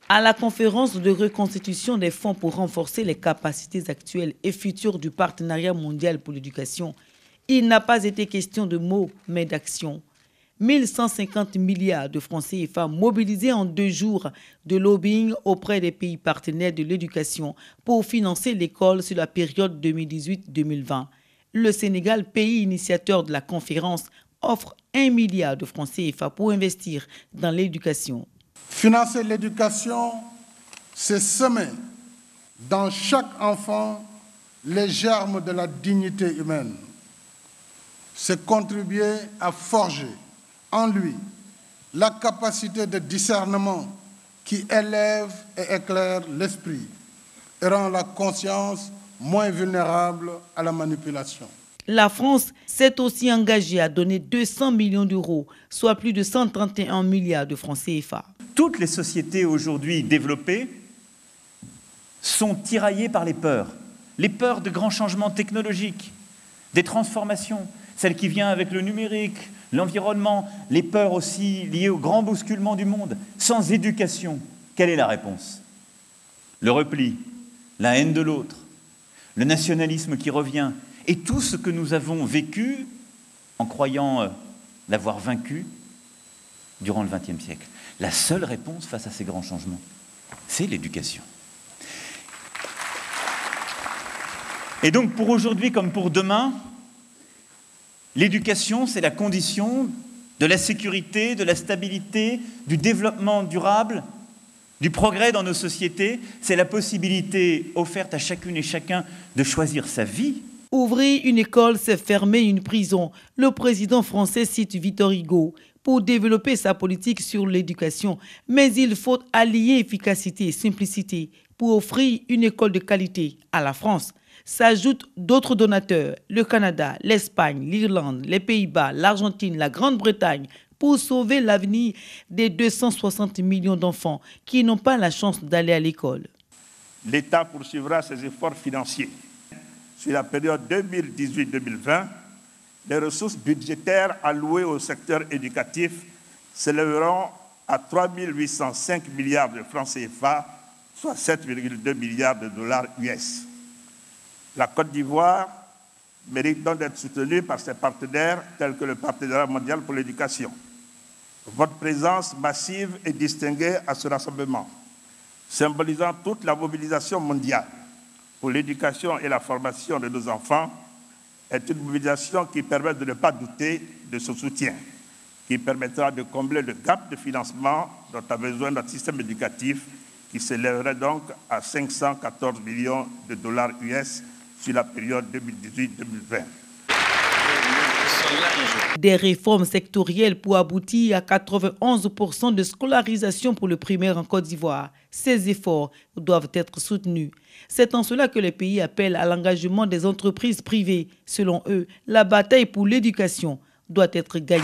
À la conférence de reconstitution des fonds pour renforcer les capacités actuelles et futures du partenariat mondial pour l'éducation, il n'a pas été question de mots, mais d'action. 1150 milliards de francs CFA mobilisés en 2 jours de lobbying auprès des pays partenaires de l'éducation pour financer l'école sur la période 2018-2020. Le Sénégal, pays initiateur de la conférence, offre 1 milliard de francs CFA pour investir dans l'éducation. Financer l'éducation, c'est semer dans chaque enfant les germes de la dignité humaine. C'est contribuer à forger en lui la capacité de discernement qui élève et éclaire l'esprit et rend la conscience moins vulnérable à la manipulation. La France s'est aussi engagée à donner 200 millions d'euros, soit plus de 131 milliards de francs CFA. Toutes les sociétés aujourd'hui développées sont tiraillées par les peurs de grands changements technologiques, des transformations, celles qui viennent avec le numérique, l'environnement, les peurs aussi liées au grand bousculement du monde. Sans éducation, quelle est la réponse? Le repli, la haine de l'autre, le nationalisme qui revient, et tout ce que nous avons vécu en croyant l'avoir vaincu durant le XXe siècle. La seule réponse face à ces grands changements, c'est l'éducation. Et donc pour aujourd'hui comme pour demain, l'éducation, c'est la condition de la sécurité, de la stabilité, du développement durable, du progrès dans nos sociétés. C'est la possibilité offerte à chacune et chacun de choisir sa vie. Ouvrir une école, c'est fermer une prison. Le président français cite Victor Hugo pour développer sa politique sur l'éducation. Mais il faut allier efficacité et simplicité pour offrir une école de qualité à la France. S'ajoutent d'autres donateurs, le Canada, l'Espagne, l'Irlande, les Pays-Bas, l'Argentine, la Grande-Bretagne, pour sauver l'avenir des 260 millions d'enfants qui n'ont pas la chance d'aller à l'école. L'État poursuivra ses efforts financiers. Sur la période 2018-2020, les ressources budgétaires allouées au secteur éducatif s'élèveront à 3 805 milliards de francs CFA, soit 7,2 milliards de dollars US. La Côte d'Ivoire mérite donc d'être soutenue par ses partenaires tels que le Partenariat mondial pour l'éducation. Votre présence massive et distinguée à ce rassemblement, symbolisant toute la mobilisation mondiale pour l'éducation et la formation de nos enfants, est une mobilisation qui permet de ne pas douter de ce soutien, qui permettra de combler le gap de financement dont a besoin notre système éducatif, qui s'élèverait donc à 514 millions de dollars US sur la période 2018-2020. Des réformes sectorielles pour aboutir à 91% de scolarisation pour le primaire en Côte d'Ivoire. Ces efforts doivent être soutenus. C'est en cela que le pays appelle à l'engagement des entreprises privées. Selon eux, la bataille pour l'éducation doit être gagnée.